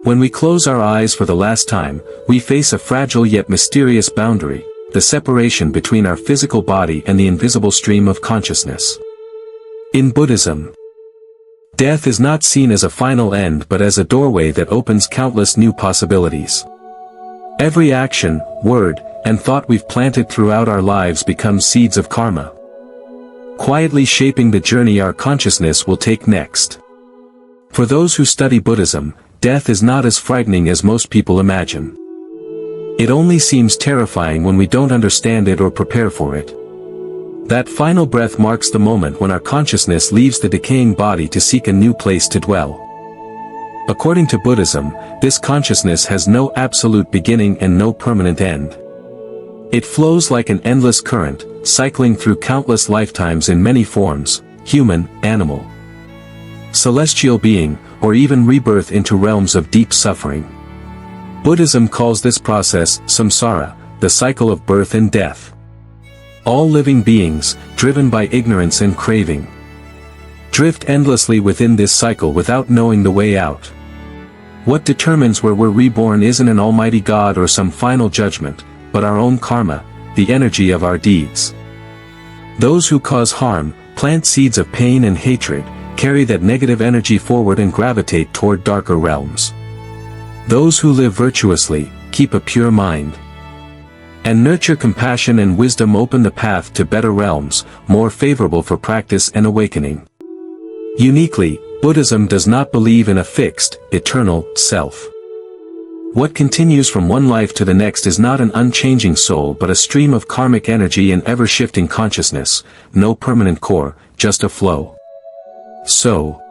When we close our eyes for the last time, we face a fragile yet mysterious boundary, the separation between our physical body and the invisible stream of consciousness. In Buddhism, death is not seen as a final end but as a doorway that opens countless new possibilities. Every action, word, and thought we've planted throughout our lives becomes seeds of karma, quietly shaping the journey our consciousness will take next. For those who study Buddhism, death is not as frightening as most people imagine. It only seems terrifying when we don't understand it or prepare for it. That final breath marks the moment when our consciousness leaves the decaying body to seek a new place to dwell. According to Buddhism, this consciousness has no absolute beginning and no permanent end. It flows like an endless current, cycling through countless lifetimes in many forms: human, animal, celestial being, or even rebirth into realms of deep suffering. Buddhism calls this process samsara, the cycle of birth and death. All living beings, driven by ignorance and craving, drift endlessly within this cycle without knowing the way out. What determines where we're reborn isn't an almighty God or some final judgment, but our own karma, the energy of our deeds. Those who cause harm, plant seeds of pain and hatred, carry that negative energy forward and gravitate toward darker realms. Those who live virtuously, keep a pure mind, and nurture compassion and wisdom open the path to better realms, more favorable for practice and awakening. Uniquely, Buddhism does not believe in a fixed, eternal self. What continues from one life to the next is not an unchanging soul but a stream of karmic energy and ever-shifting consciousness, no permanent core, just a flow. So,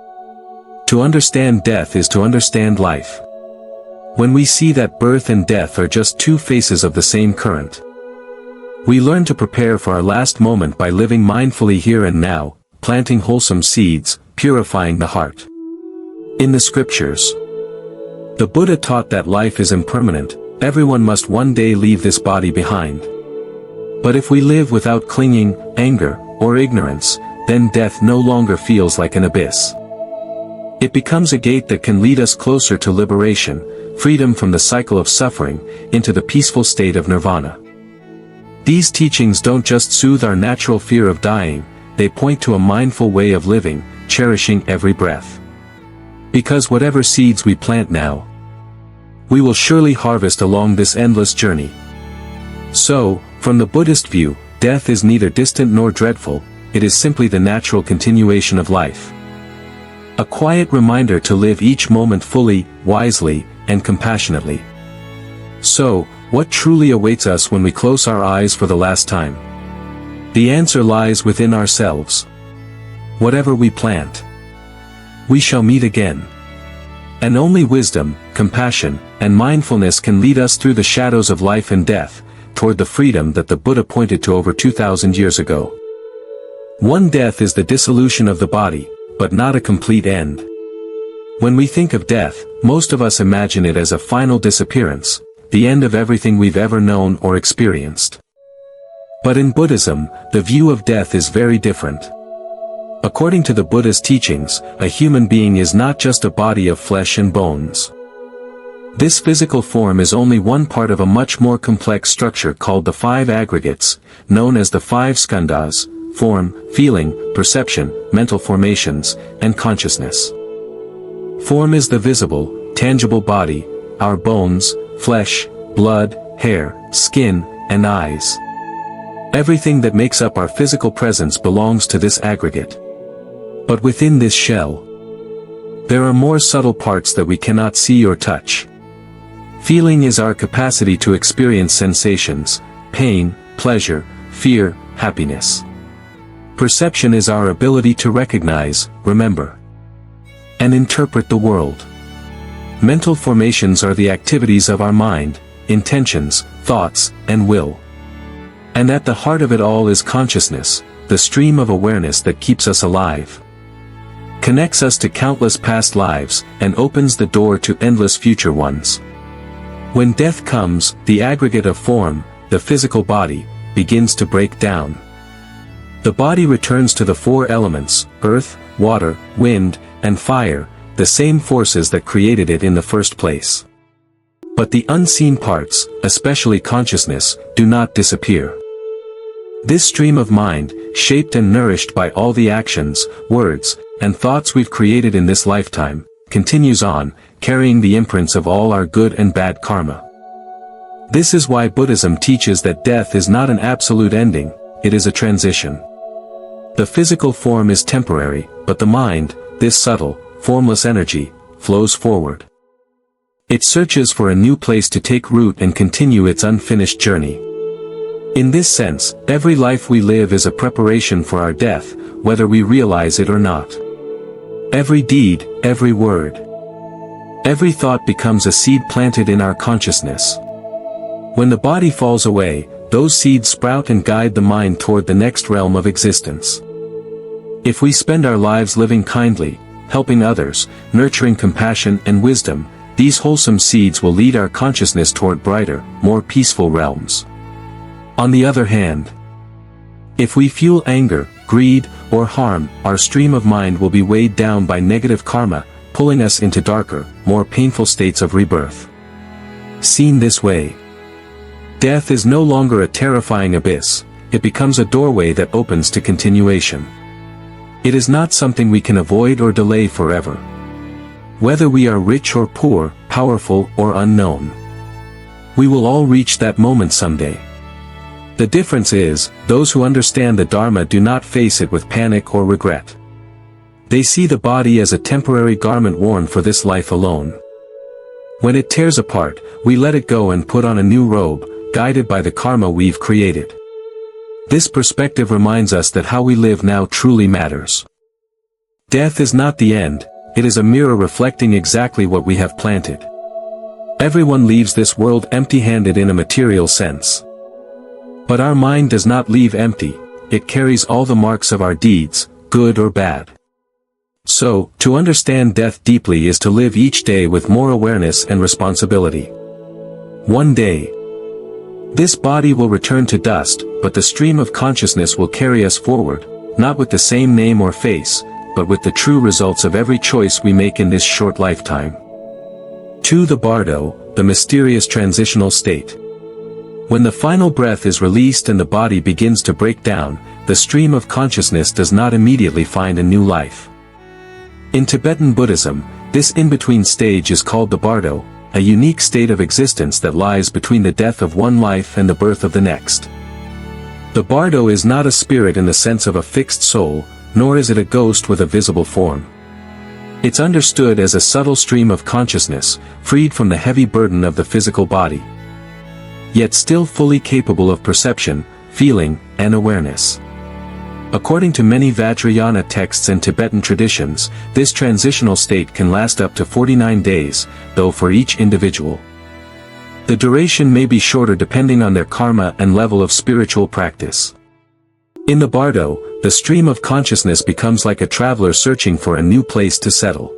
to understand death is to understand life. When we see that birth and death are just two faces of the same current, we learn to prepare for our last moment by living mindfully here and now, planting wholesome seeds, purifying the heart. In the scriptures, the Buddha taught that life is impermanent, everyone must one day leave this body behind. But if we live without clinging, anger, or ignorance, then death no longer feels like an abyss. It becomes a gate that can lead us closer to liberation, freedom from the cycle of suffering, into the peaceful state of nirvana. These teachings don't just soothe our natural fear of dying, they point to a mindful way of living, cherishing every breath. Because whatever seeds we plant now, we will surely harvest along this endless journey. So, from the Buddhist view, death is neither distant nor dreadful, it is simply the natural continuation of life. A quiet reminder to live each moment fully, wisely, and compassionately. So, what truly awaits us when we close our eyes for the last time? The answer lies within ourselves. Whatever we plant, we shall meet again. And only wisdom, compassion, and mindfulness can lead us through the shadows of life and death, toward the freedom that the Buddha pointed to over 2,000 years ago. One death is the dissolution of the body, but not a complete end. When we think of death, most of us imagine it as a final disappearance, the end of everything we've ever known or experienced. But in Buddhism, the view of death is very different. According to the Buddha's teachings, a human being is not just a body of flesh and bones. This physical form is only one part of a much more complex structure called the five aggregates, known as the five skandhas: form, feeling, perception, mental formations, and consciousness. Form is the visible, tangible body, our bones, flesh, blood, hair, skin, and eyes. Everything that makes up our physical presence belongs to this aggregate. But within this shell, there are more subtle parts that we cannot see or touch. Feeling is our capacity to experience sensations, pain, pleasure, fear, happiness. Perception is our ability to recognize, remember, and interpret the world. Mental formations are the activities of our mind, intentions, thoughts, and will. And at the heart of it all is consciousness, the stream of awareness that keeps us alive, connects us to countless past lives, and opens the door to endless future ones. When death comes, the aggregate of form, the physical body, begins to break down. The body returns to the four elements, earth, water, wind, and fire, the same forces that created it in the first place. But the unseen parts, especially consciousness, do not disappear. This stream of mind, shaped and nourished by all the actions, words, and thoughts we've created in this lifetime, continues on, carrying the imprints of all our good and bad karma. This is why Buddhism teaches that death is not an absolute ending, it is a transition. The physical form is temporary, but the mind, this subtle, formless energy, flows forward. It searches for a new place to take root and continue its unfinished journey. In this sense, every life we live is a preparation for our death, whether we realize it or not. Every deed, every word, every thought becomes a seed planted in our consciousness. When the body falls away, those seeds sprout and guide the mind toward the next realm of existence. If we spend our lives living kindly, helping others, nurturing compassion and wisdom, these wholesome seeds will lead our consciousness toward brighter, more peaceful realms. On the other hand, if we fuel anger, greed, or harm, our stream of mind will be weighed down by negative karma, pulling us into darker, more painful states of rebirth. Seen this way, death is no longer a terrifying abyss, it becomes a doorway that opens to continuation. It is not something we can avoid or delay forever. Whether we are rich or poor, powerful or unknown, we will all reach that moment someday. The difference is, those who understand the Dharma do not face it with panic or regret. They see the body as a temporary garment worn for this life alone. When it tears apart, we let it go and put on a new robe, guided by the karma we've created. This perspective reminds us that how we live now truly matters. Death is not the end, it is a mirror reflecting exactly what we have planted. Everyone leaves this world empty-handed in a material sense. But our mind does not leave empty, it carries all the marks of our deeds, good or bad. So, to understand death deeply is to live each day with more awareness and responsibility. One day, this body will return to dust, but the stream of consciousness will carry us forward, not with the same name or face, but with the true results of every choice we make in this short lifetime. To the bardo, the mysterious transitional state. When the final breath is released and the body begins to break down, the stream of consciousness does not immediately find a new life. In Tibetan Buddhism, this in-between stage is called the bardo, a unique state of existence that lies between the death of one life and the birth of the next. The bardo is not a spirit in the sense of a fixed soul, nor is it a ghost with a visible form. It's understood as a subtle stream of consciousness, freed from the heavy burden of the physical body, yet still fully capable of perception, feeling, and awareness. According to many Vajrayana texts and Tibetan traditions, this transitional state can last up to 49 days, though for each individual, the duration may be shorter depending on their karma and level of spiritual practice. In the bardo, the stream of consciousness becomes like a traveler searching for a new place to settle.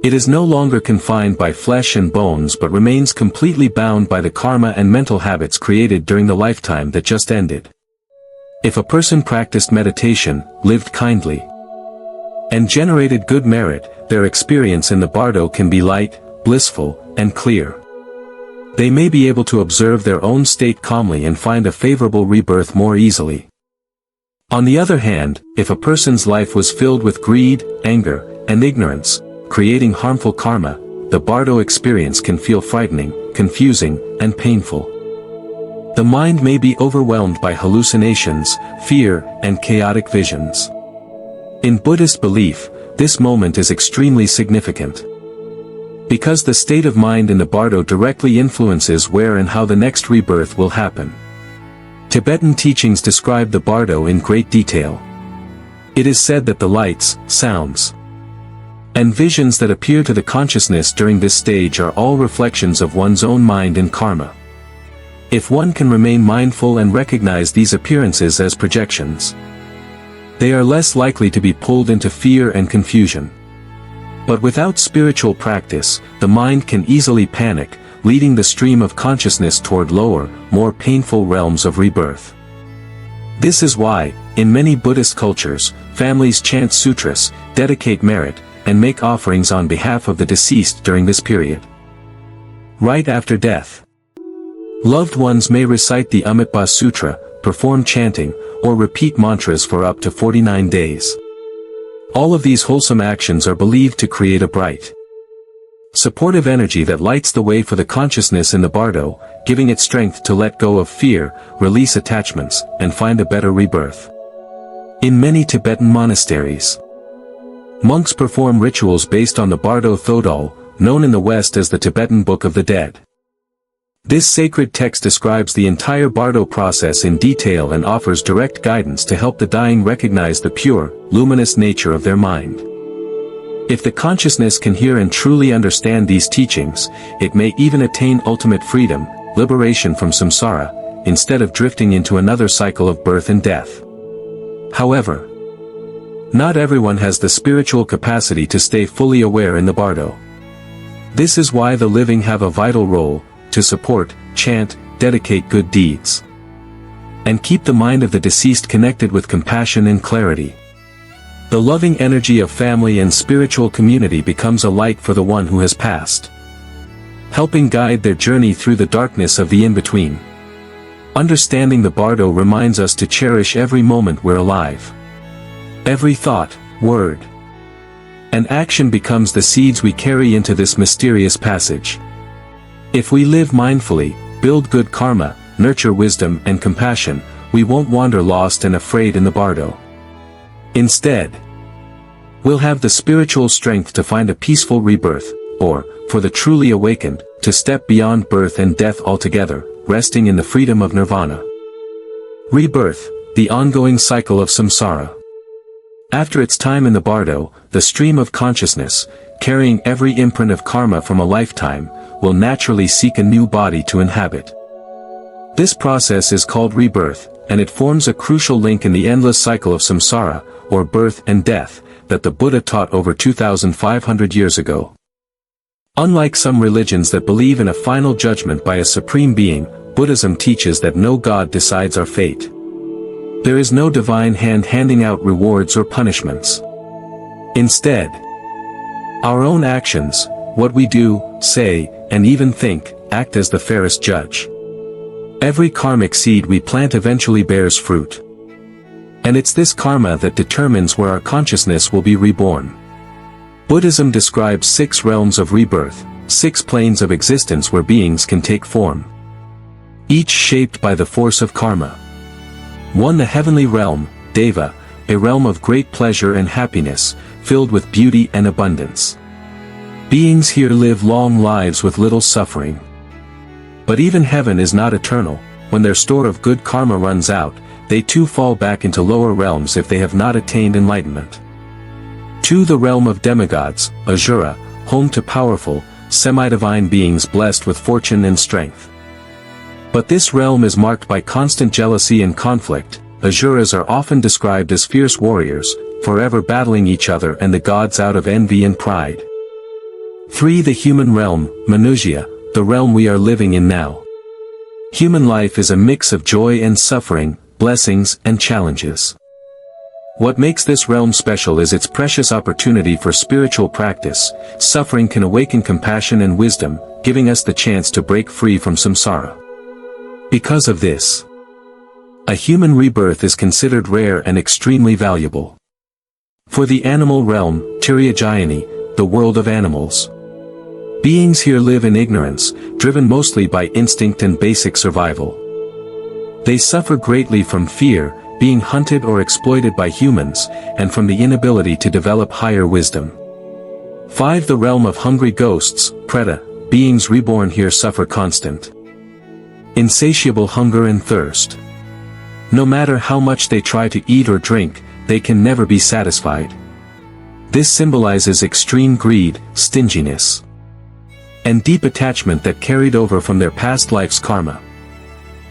It is no longer confined by flesh and bones but remains completely bound by the karma and mental habits created during the lifetime that just ended. If a person practiced meditation, lived kindly, and generated good merit, their experience in the bardo can be light, blissful, and clear. They may be able to observe their own state calmly and find a favorable rebirth more easily. On the other hand, if a person's life was filled with greed, anger, and ignorance, creating harmful karma, the bardo experience can feel frightening, confusing, and painful. The mind may be overwhelmed by hallucinations, fear, and chaotic visions. In Buddhist belief, this moment is extremely significant, because the state of mind in the bardo directly influences where and how the next rebirth will happen. Tibetan teachings describe the bardo in great detail. It is said that the lights, sounds, and visions that appear to the consciousness during this stage are all reflections of one's own mind and karma. If one can remain mindful and recognize these appearances as projections, they are less likely to be pulled into fear and confusion. But without spiritual practice, the mind can easily panic, leading the stream of consciousness toward lower, more painful realms of rebirth. This is why, in many Buddhist cultures, families chant sutras, dedicate merit, and make offerings on behalf of the deceased during this period. Right after death, loved ones may recite the Amitabha Sutra, perform chanting, or repeat mantras for up to 49 days. All of these wholesome actions are believed to create a bright, supportive energy that lights the way for the consciousness in the bardo, giving it strength to let go of fear, release attachments, and find a better rebirth. In many Tibetan monasteries, monks perform rituals based on the Bardo Thodol, known in the West as the Tibetan Book of the Dead. This sacred text describes the entire bardo process in detail and offers direct guidance to help the dying recognize the pure, luminous nature of their mind. If the consciousness can hear and truly understand these teachings, it may even attain ultimate freedom, liberation from samsara, instead of drifting into another cycle of birth and death. However, not everyone has the spiritual capacity to stay fully aware in the bardo. This is why the living have a vital role, to support, chant, dedicate good deeds, and keep the mind of the deceased connected with compassion and clarity. The loving energy of family and spiritual community becomes a light for the one who has passed, helping guide their journey through the darkness of the in-between. Understanding the bardo reminds us to cherish every moment we're alive. Every thought, word, and action becomes the seeds we carry into this mysterious passage. If we live mindfully, build good karma, nurture wisdom and compassion, we won't wander lost and afraid in the bardo. Instead, we'll have the spiritual strength to find a peaceful rebirth, or, for the truly awakened, to step beyond birth and death altogether, resting in the freedom of nirvana. Rebirth, the ongoing cycle of samsara. After its time in the bardo, the stream of consciousness, carrying every imprint of karma from a lifetime, will naturally seek a new body to inhabit. This process is called rebirth, and it forms a crucial link in the endless cycle of samsara, or birth and death, that the Buddha taught over 2,500 years ago. Unlike some religions that believe in a final judgment by a supreme being, Buddhism teaches that no god decides our fate. There is no divine hand handing out rewards or punishments. Instead, our own actions, what we do, say, and even think, act as the fairest judge. Every karmic seed we plant eventually bears fruit. And it's this karma that determines where our consciousness will be reborn. Buddhism describes 6 realms of rebirth, 6 planes of existence where beings can take form, each shaped by the force of karma. 1. The heavenly realm, Deva, a realm of great pleasure and happiness, filled with beauty and abundance. Beings here live long lives with little suffering. But even heaven is not eternal. When their store of good karma runs out, they too fall back into lower realms if they have not attained enlightenment. 2. The realm of demigods, Asura, home to powerful, semi-divine beings blessed with fortune and strength. But this realm is marked by constant jealousy and conflict. Asuras are often described as fierce warriors, forever battling each other and the gods out of envy and pride. 3. The human realm, Manushya, the realm we are living in now. Human life is a mix of joy and suffering, blessings and challenges. What makes this realm special is its precious opportunity for spiritual practice. Suffering can awaken compassion and wisdom, giving us the chance to break free from samsara. Because of this, a human rebirth is considered rare and extremely valuable. For the animal realm, Tiriyajayani, the world of animals. Beings here live in ignorance, driven mostly by instinct and basic survival. They suffer greatly from fear, being hunted or exploited by humans, and from the inability to develop higher wisdom. 5. The realm of hungry ghosts, Preta, beings reborn here suffer constant, insatiable hunger and thirst. No matter how much they try to eat or drink, they can never be satisfied. This symbolizes extreme greed, stinginess, and deep attachment that carried over from their past life's karma.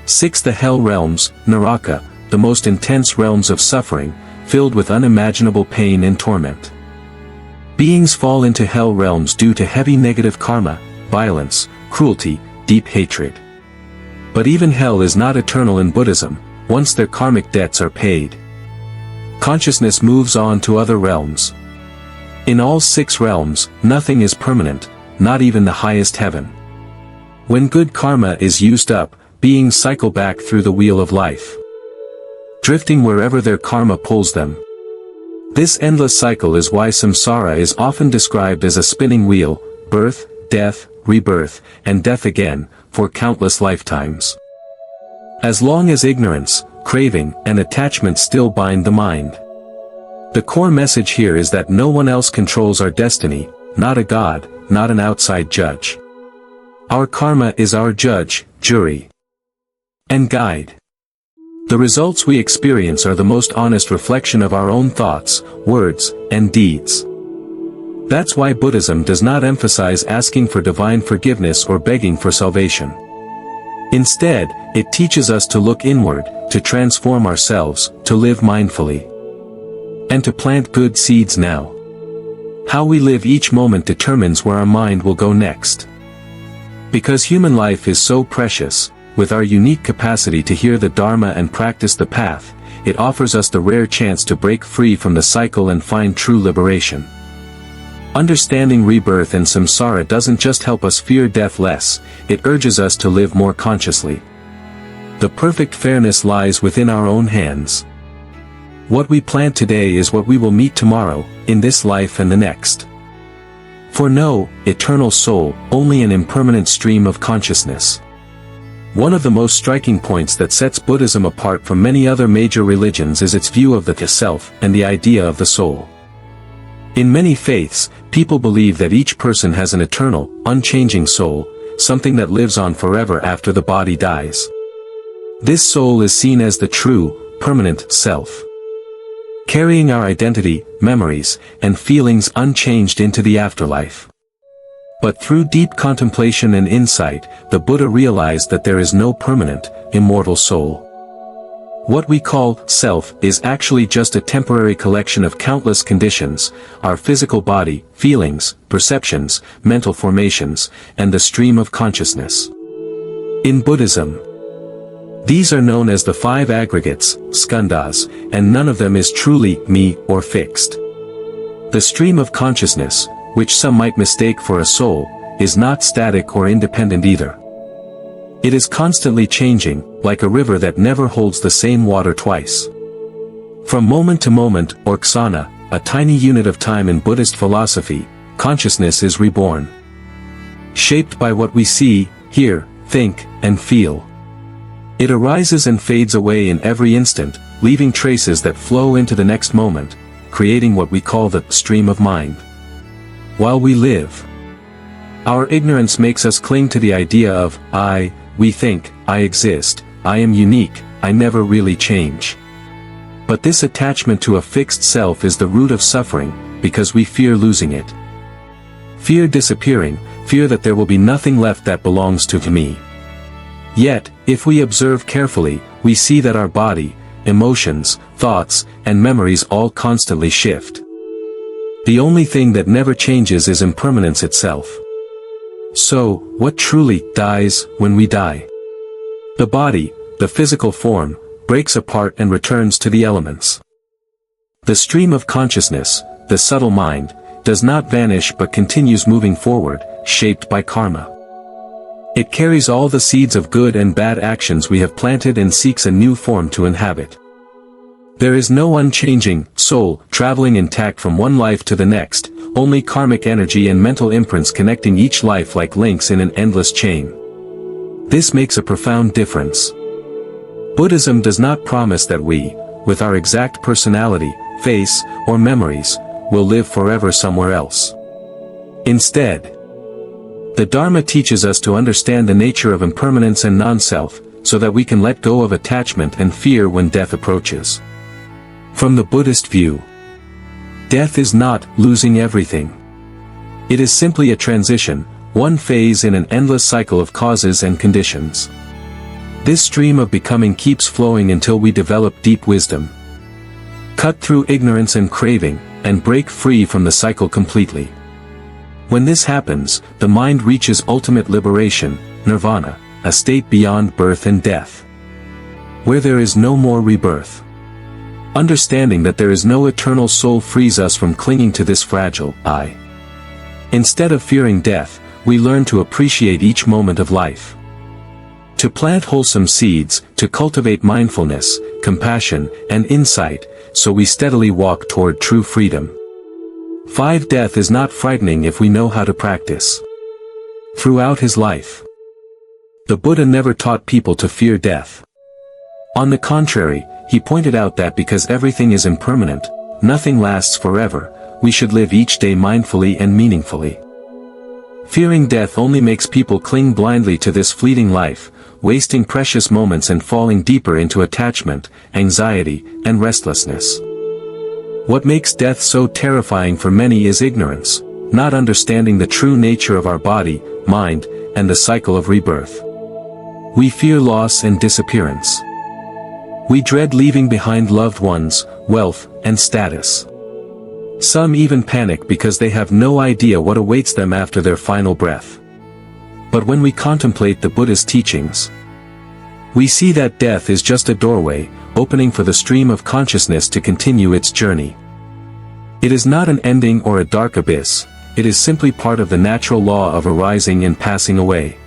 6. The hell realms, Naraka, the most intense realms of suffering, filled with unimaginable pain and torment. Beings fall into hell realms due to heavy negative karma, violence, cruelty, deep hatred. But even hell is not eternal in Buddhism. Once their karmic debts are paid, consciousness moves on to other realms. In all 6 realms, nothing is permanent, not even the highest heaven. When good karma is used up, beings cycle back through the wheel of life, drifting wherever their karma pulls them. This endless cycle is why samsara is often described as a spinning wheel, birth, death, rebirth, and death again, for countless lifetimes. As long as ignorance, craving, and attachment still bind the mind. The core message here is that no one else controls our destiny, not a god, not an outside judge. Our karma is our judge, jury, and guide. The results we experience are the most honest reflection of our own thoughts, words, and deeds. That's why Buddhism does not emphasize asking for divine forgiveness or begging for salvation. Instead, it teaches us to look inward, to transform ourselves, to live mindfully, and to plant good seeds now. How we live each moment determines where our mind will go next. Because human life is so precious, with our unique capacity to hear the Dharma and practice the path, it offers us the rare chance to break free from the cycle and find true liberation. Understanding rebirth and samsara doesn't just help us fear death less, it urges us to live more consciously. The perfect fairness lies within our own hands. What we plant today is what we will meet tomorrow, in this life and the next. For no eternal soul, only an impermanent stream of consciousness. One of the most striking points that sets Buddhism apart from many other major religions is its view of the self and the idea of the soul. In many faiths, people believe that each person has an eternal, unchanging soul, something that lives on forever after the body dies. This soul is seen as the true, permanent self, carrying our identity, memories, and feelings unchanged into the afterlife. But through deep contemplation and insight, the Buddha realized that there is no permanent, immortal soul. What we call self is actually just a temporary collection of countless conditions, our physical body, feelings, perceptions, mental formations, and the stream of consciousness. In Buddhism, these are known as the 5 aggregates, skandhas, and none of them is truly me or fixed. The stream of consciousness, which some might mistake for a soul, is not static or independent either. It is constantly changing, like a river that never holds the same water twice. From moment to moment, or ksana, a tiny unit of time in Buddhist philosophy, consciousness is reborn. Shaped by what we see, hear, think, and feel. It arises and fades away in every instant, leaving traces that flow into the next moment, creating what we call the stream of mind. While we live, our ignorance makes us cling to the idea of I. We think, I exist, I am unique, I never really change. But this attachment to a fixed self is the root of suffering, because we fear losing it. Fear disappearing, fear that there will be nothing left that belongs to me. Yet, if we observe carefully, we see that our body, emotions, thoughts, and memories all constantly shift. The only thing that never changes is impermanence itself. So, what truly dies when we die? The body, the physical form, breaks apart and returns to the elements. The stream of consciousness, the subtle mind, does not vanish but continues moving forward, shaped by karma. It carries all the seeds of good and bad actions we have planted and seeks a new form to inhabit. There is no unchanging soul traveling intact from one life to the next, only karmic energy and mental imprints connecting each life like links in an endless chain. This makes a profound difference. Buddhism does not promise that we, with our exact personality, face, or memories, will live forever somewhere else. Instead, the Dharma teaches us to understand the nature of impermanence and non-self, so that we can let go of attachment and fear when death approaches. From the Buddhist view, death is not losing everything. It is simply a transition, one phase in an endless cycle of causes and conditions. This stream of becoming keeps flowing until we develop deep wisdom, cut through ignorance and craving, and break free from the cycle completely. When this happens, the mind reaches ultimate liberation, nirvana, a state beyond birth and death, where there is no more rebirth. Understanding that there is no eternal soul frees us from clinging to this fragile I. Instead of fearing death, we learn to appreciate each moment of life. To plant wholesome seeds, to cultivate mindfulness, compassion, and insight, so we steadily walk toward true freedom. 5. Death is not frightening if we know how to practice. Throughout his life, the Buddha never taught people to fear death. On the contrary, he pointed out that because everything is impermanent, nothing lasts forever, we should live each day mindfully and meaningfully. Fearing death only makes people cling blindly to this fleeting life, wasting precious moments and falling deeper into attachment, anxiety, and restlessness. What makes death so terrifying for many is ignorance, not understanding the true nature of our body, mind, and the cycle of rebirth. We fear loss and disappearance. We dread leaving behind loved ones, wealth, and status. Some even panic because they have no idea what awaits them after their final breath. But when we contemplate the Buddha's teachings, we see that death is just a doorway, opening for the stream of consciousness to continue its journey. It is not an ending or a dark abyss, it is simply part of the natural law of arising and passing away.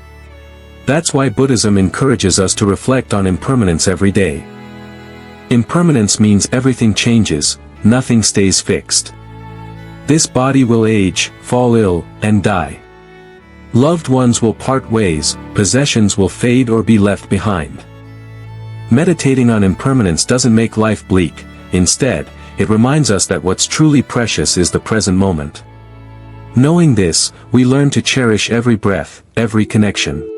That's why Buddhism encourages us to reflect on impermanence every day. Impermanence means everything changes, nothing stays fixed. This body will age, fall ill, and die. Loved ones will part ways, possessions will fade or be left behind. Meditating on impermanence doesn't make life bleak, instead, it reminds us that what's truly precious is the present moment. Knowing this, we learn to cherish every breath, every connection,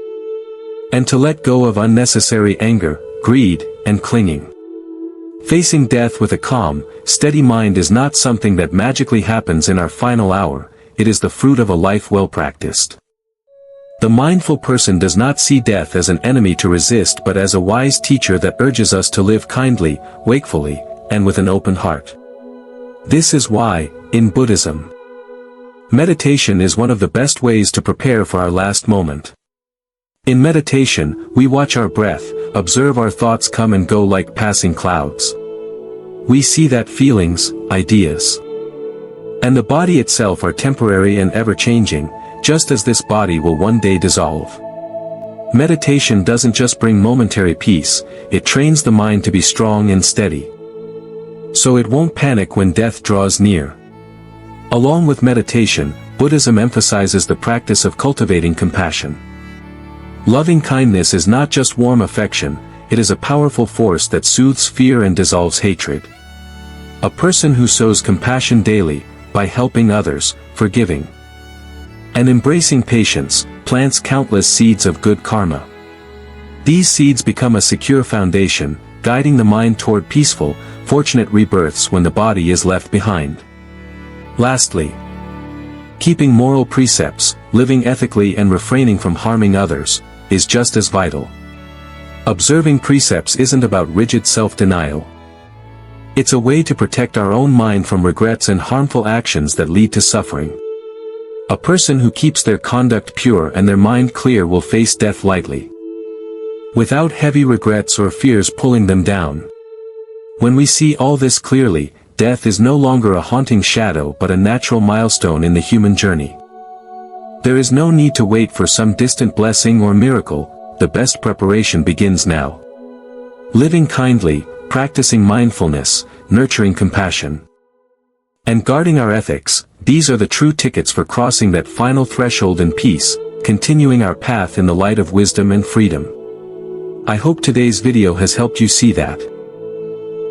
and to let go of unnecessary anger, greed, and clinging. Facing death with a calm, steady mind is not something that magically happens in our final hour, it is the fruit of a life well practiced. The mindful person does not see death as an enemy to resist but as a wise teacher that urges us to live kindly, wakefully, and with an open heart. This is why, in Buddhism, meditation is one of the best ways to prepare for our last moment. In meditation, we watch our breath, observe our thoughts come and go like passing clouds. We see that feelings, ideas, and the body itself are temporary and ever-changing, just as this body will one day dissolve. Meditation doesn't just bring momentary peace, it trains the mind to be strong and steady, so it won't panic when death draws near. Along with meditation, Buddhism emphasizes the practice of cultivating compassion. Loving kindness is not just warm affection, it is a powerful force that soothes fear and dissolves hatred. A person who sows compassion daily, by helping others, forgiving, and embracing patience, plants countless seeds of good karma. These seeds become a secure foundation, guiding the mind toward peaceful, fortunate rebirths when the body is left behind. Lastly, keeping moral precepts, living ethically and refraining from harming others, is just as vital. Observing precepts isn't about rigid self-denial. It's a way to protect our own mind from regrets and harmful actions that lead to suffering. A person who keeps their conduct pure and their mind clear will face death lightly, without heavy regrets or fears pulling them down. When we see all this clearly, death is no longer a haunting shadow but a natural milestone in the human journey. There is no need to wait for some distant blessing or miracle, the best preparation begins now. Living kindly, practicing mindfulness, nurturing compassion, and guarding our ethics, these are the true tickets for crossing that final threshold in peace, continuing our path in the light of wisdom and freedom. I hope today's video has helped you see that.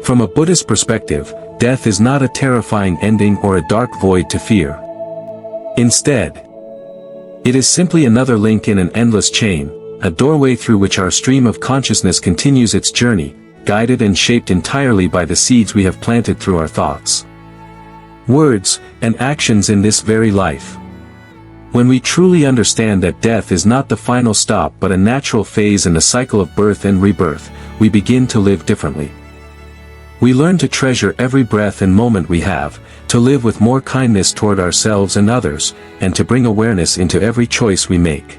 From a Buddhist perspective, death is not a terrifying ending or a dark void to fear. Instead, it is simply another link in an endless chain, a doorway through which our stream of consciousness continues its journey, guided and shaped entirely by the seeds we have planted through our thoughts, words, and actions in this very life. When we truly understand that death is not the final stop but a natural phase in the cycle of birth and rebirth, we begin to live differently. We learn to treasure every breath and moment we have, to live with more kindness toward ourselves and others, and to bring awareness into every choice we make.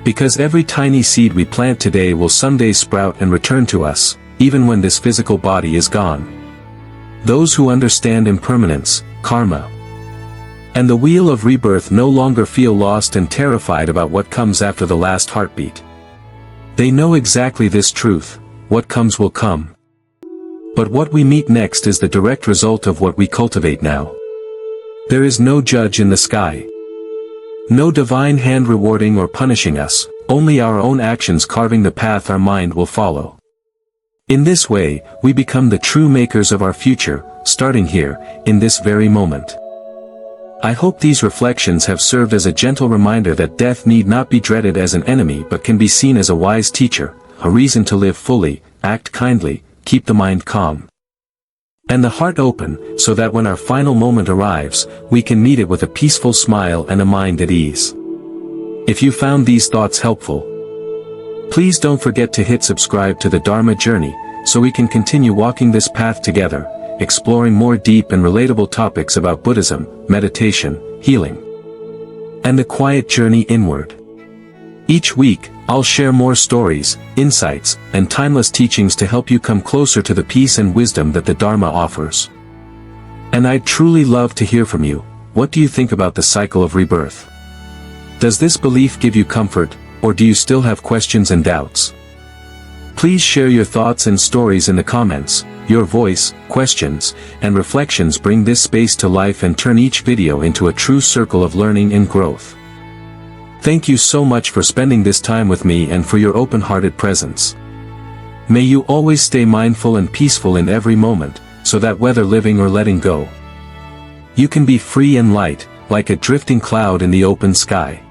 Because every tiny seed we plant today will someday sprout and return to us, even when this physical body is gone. those who understand impermanence, karma, and the wheel of rebirth no longer feel lost and terrified about what comes after the last heartbeat. They know exactly this truth: what comes will come. But what we meet next is the direct result of what we cultivate now. There is no judge in the sky. No divine hand rewarding or punishing us, only our own actions carving the path our mind will follow. In this way, we become the true makers of our future, starting here, in this very moment. I hope these reflections have served as a gentle reminder that death need not be dreaded as an enemy but can be seen as a wise teacher, a reason to live fully, act kindly, keep the mind calm, and the heart open, so that when our final moment arrives, we can meet it with a peaceful smile and a mind at ease. If you found these thoughts helpful, please don't forget to hit subscribe to the Dharma Journey, so we can continue walking this path together, exploring more deep and relatable topics about Buddhism, meditation, healing, and the quiet journey inward. Each week, I'll share more stories, insights, and timeless teachings to help you come closer to the peace and wisdom that the Dharma offers. And I'd truly love to hear from you. What do you think about the cycle of rebirth? Does this belief give you comfort, or do you still have questions and doubts? Please share your thoughts and stories in the comments. Your voice, questions, and reflections bring this space to life and turn each video into a true circle of learning and growth. Thank you so much for spending this time with me and for your open-hearted presence. May you always stay mindful and peaceful in every moment, so that whether living or letting go, you can be free and light, like a drifting cloud in the open sky.